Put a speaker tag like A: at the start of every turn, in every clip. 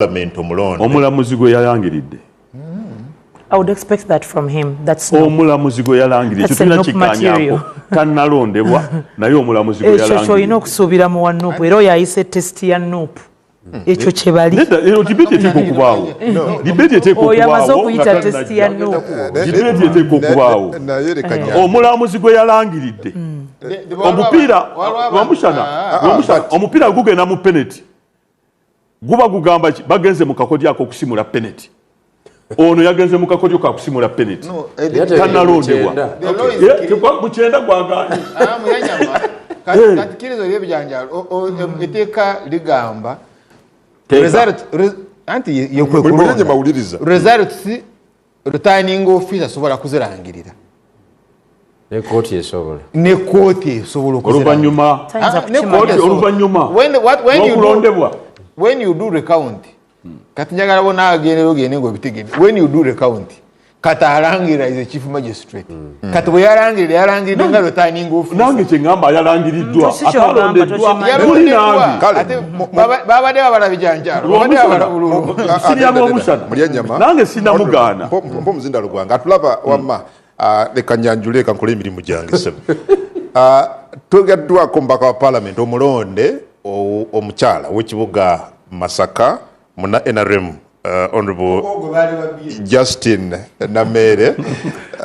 A: omulamuzi gwe yalangiridde.
B: I would expect that from him. That's
A: omulamuzi gwe yalangiridde kituna kikanyaako tannalondebwa naye omulamuzi gwe yalangiridde
B: ekyo olina okusuubira mu wa Nuupu era oyo ayise tesiti ya Nuupu ekyo kye bali
A: debate eteeka okubaawo
B: oyo amaze okuyita tesiti ya Nuupu
A: debate eteeka okubaawo omulamuzi gwe yalangiridde omupiira omupiira gugenda mu penalty guba gugamba bagenze mu kakodyo ako okusimula penalty ono yagenze mu kakodyo ka kusimula penalty tannalondebwa mukyenda gwagaanye
C: kati kirizo ly'ebijanjaalo eteeka ligamba anti yekwekulonda results returning office asobola kuzirangirira
D: nekooti esobola
A: oluvannyuma n'okulondebwa
C: when you do recount kati njagala bona agendera ogende ng'obitegedde when you do recount kati alangira is a chief magistrate kati bwe yalangiridde nga returning office
A: nange kyeŋŋamba yalangiriddwa atalondeddwa muli nange
C: babadde babala bijanjaalo babadde babala bululu
A: sirya n'omusana nange sinamugaana
E: mpo muzindalo gwange atulaba wamma leka nyanjule kankole emirimu gyange sebo twegaddwako mbaka wa parliament omulonde omukyala w'ekibuga Masaka muna NRM honorable Justin Namere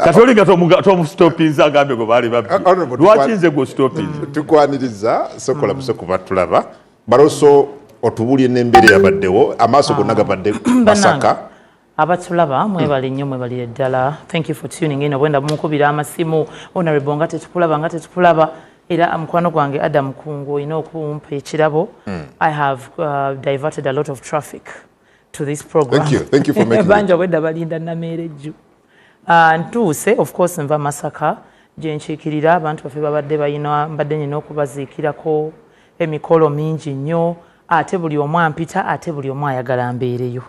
A: katolinga tomustopinza agambe go bali babbi lwakinze go stopinza
E: tukwaniriza sokola busoko batulaba baroso otubulye n'embere yabaddewo amaaso gonna gabadde Masaka
B: abatulaba mwebale nnyo mwebali ddala. Thank you for tuning in. Obwenda mukubira amasimu honorable ngate tukulaba era mukwano gwange Adam Kungu ino okumpa ekirabo. I have diverted a lot of traffic to this program.
E: Thank you for making
B: banja wedda balinda namereju ntuuse of course nva Masaka gyenkiikirira abantu baffe babadde bayina mbadde nyina okubaziikirako emikolo mingi nnyo ate buli omu ampita ate buli omu ayagala mbeereyo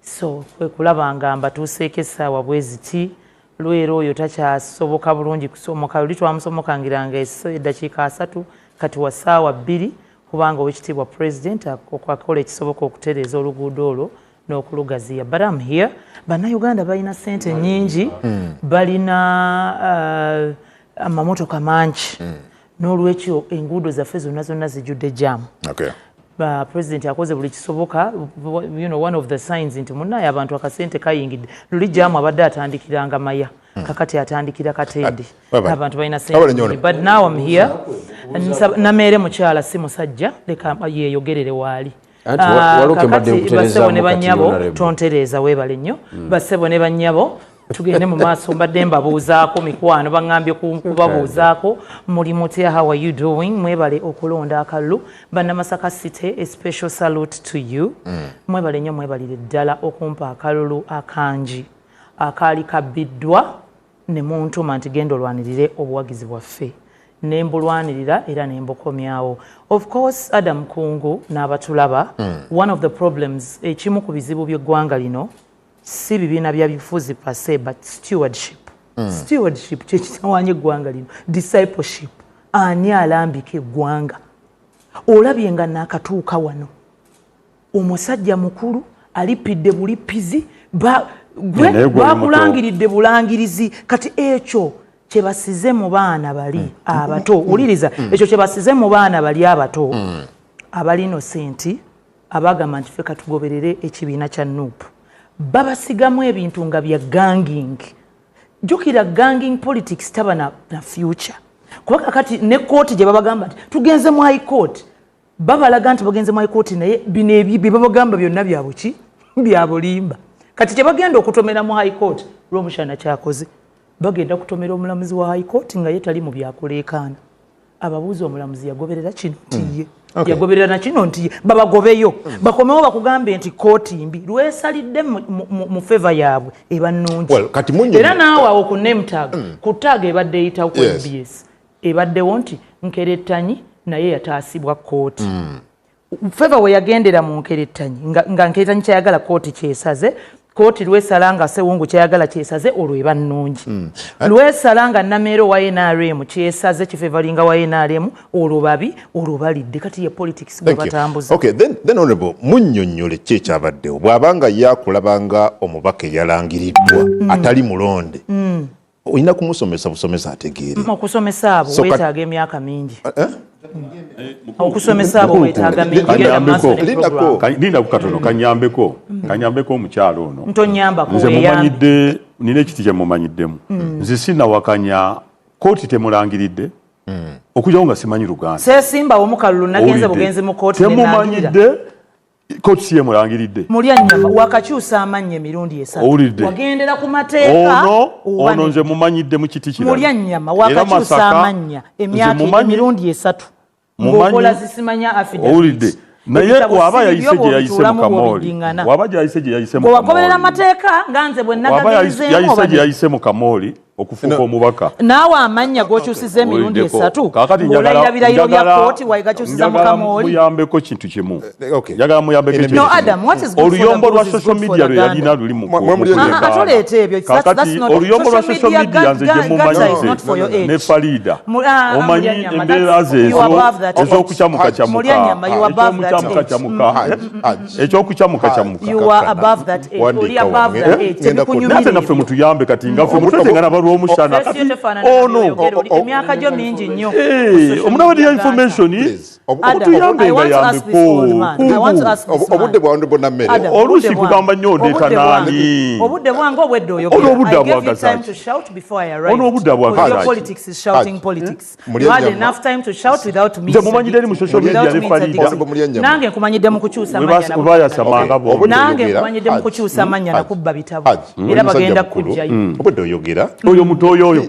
B: so kwe kulaba nga mbatuuseeko essaawa bwe ziti lwera oyo takyasoboka bulungi kusomoka luli twamusomokangiranga eddakiika 3 kati wa ssaawa 2 kubanga owekitiibwa president okwakola ekisoboka okutereeza oluguudo olwo n'okulugaziya. But I'm here. Bannayuganda balina ssente nnyingi balina amamotoka mangi n'olwekyo enguudo zaffe zonna zijjudde jaamu. President akoze buli kisoboka, you know, one of the signs nti munnaye abantu akasente kayingidde luli jaamu abadde atandikiranga maya kakati atandikira katende abantu balina sente. But now I'm here nameere mukyala si musajja leka yeeyogerere waali kakati basebo ne bannyabo tontereeza weebale nnyo basebo ne bannyabo tugende mu maaso mbadde mbabuuzaako mikwano baŋŋambye kubabuuzaako muli mutya, how are you doing, mwebale okulonda akalulu bannamasaka city a special salute to you mwebale nnyo mwebalire ddala okumpa akalulu akangi akaali kabbiddwa ne muntuma nti genda olwanirire obuwagizi bwaffe nembulwanirira era nembukomyawo. Of course Adam Kungu n'abatulaba one of the problems ekimu ku bizibu by'eggwanga lino si bibiina bya bifuzi pase but stewardship. Stewardship kyekitawaanya eggwanga lino. Discipleship ani alambika eggwanga. Olabye nga naakatuuka wano omusajja mukulu alipidde bulippizi bakulangiridde bulangirizi kati ekyo kyebasize mu baana bali abato uliriza ekyo kyebasize mu baana bali abato abali innocenti abagamba nti ffe katugoberere ekibiina kya Nuupu babasigamu ebintu nga bya ganging. Jukira ganging politics taba na future kuba kakati ne kooti gye babagamba nti tugenze mu high court babalaga nti bagenze mu high court naye bino ebyo babagamba byonna bya buki bya bulimba kati kye bagenda okutomera mu high court lw'omushana kyakoze bagenda kutomera omulamuzi wa high court nga ye tali mu byakuleekaana ababuuzi omulamuzi yagoberera kino ntiye yagoberera na kino ntiye babagobeyo bakomewo bakugambe nti kooti mbi lwesalidde mu favor yaabwe eba nnungi era naawe awo ku name tag ku tag ebadde eyitawo ku MBS ebaddewo nti Nkerettanyi naye yataasibwa kooti favor we yagendera mu Nkerettanyi nga Nkerettanyi kyayagala kooti kyesaze kooti lwesalanga Ssewungu kyayagala kyesaze olwo eba nnungi lwesalanga Nameero wa NRM kyesaze kifevalinga wa NRM olwo babi olwo balidde kati ye politics gwe batambuza.
E: Okay, then honorable munnyonnyole ki ekyabaddewo bw'abanga yakulabanga omubaka eyalangiriddwa atali mulonde olina kumusomesa busomesa ategeere.
B: Okusomesa abo weetaaga emyaka mingi. Okusomesa abo weetaaga mingi.
A: Linda ku katono kanyambeko omukyalo ono.
B: Ntonyambako
A: nze mumanyidde nina ekiti kye mumanyiddemu. Nze sinawakanya kooti temulangiridde okujjawo nga simanyi Luganda.
B: Seesimba omukalulu nagenze bugenzi mu kooti
A: temumanyidde kooti siye mulangiridde.
B: Mulyannyama wakakyusa amannya emirundi esatu. Wagendera ku mateeka.
A: Ono nze mumanyidde mu kiti kirala.
B: Mulyannyama wakakyusa amannya emirundi esatu. Ng'okola zisimanya affidavit.
A: Naye waba yayise gye yayise mu Kamoli. Waba yayise gye yayise mu Kamoli.
B: Wagoberera amateeka nganze bwe nagagirizeemu.
A: Yayise gye yayise mu Kamoli okufuuka omubaka.
B: Naawe amannya g'okyusiza emirundi esatu. Ng'olayira birayiro bya kooti wayigakyusiza mu Kamoli.
A: Muyambeko kintu kimu. Njagala muyambeko kintu kimu.
B: No, Adam, what is good for
A: oluyombo lwa social media lwe yalina luli mu
B: atoleeta ebyo.
A: Oluyombo lwa social media nze gye mumanyi ne Farida. Omanyi embeera ze ez'okukyamuka ekyokucamuka kyamuka.
B: You are above that age. Oli above that age.
A: Nate naffe mutuyambe kati nga ffe mutwetengana balw'omushana kati ono
B: emyaka gyo mingi nnyo.
A: Omunabadi ya information mutuyambe nga yambeko.
E: Obudde bwa Honorable Nameero.
A: Oluusi kugamba nnyo ndeeta naani.
B: Obudde bwange obwedde oyogera.
A: Ono obudde
B: I gave you
A: abwagaza
B: time to shout before I arrived.
A: Ono obudde abwagaza.
B: Your politics is shouting politics. You had enough time to shout without me.
A: Nze mumanyidde eri mu social media ne Farida.
B: Nange nkumanyidde mu kukyusa amannya.
A: Bayasamanga bo.
B: Nange nkumanyidde mu kukyusa amannya nakubba bitabo. Era bagenda kujjayo.
E: Obudde oyogera.
A: Oyo mutoyo oyo.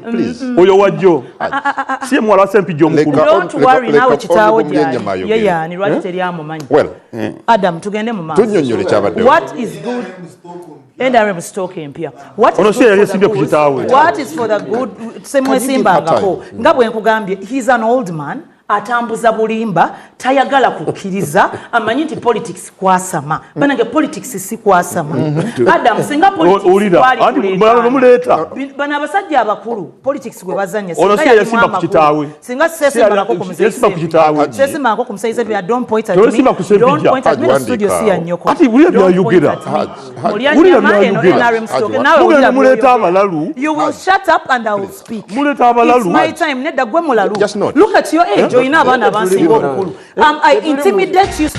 A: Oyo wajjo. Siye muwala Sempijja omukulu.
B: Don't worry nawe kitaawo gyali. Ye yaani lwaki teri amumanyi. Adam tugende mu maaso.
E: Tunnyonnyole kyabaddewo.
B: What is good? NRM stock empya. What is for the good? Semwesimbangako. Nga bwe nkugambye, he's an old man. Atambuza bulimba tayagala kukkiriza amanyi nti politics kwasama banange politics si kwasama Adam singa politics
A: muleta
B: bana abasajja abakulu politics gwe bazanya
A: yasimba ku kitaawe
B: singa sesimba ko kumusaize bya don't point at me don't point at me in studio si yanyoko
A: ati buli byayogera muleta abalalu
B: you will shut up and I will speak
A: muleta abalalu
B: it's my time nedda gwe mulalu look at your age oyina abaana abansinga obukulu I intimidate you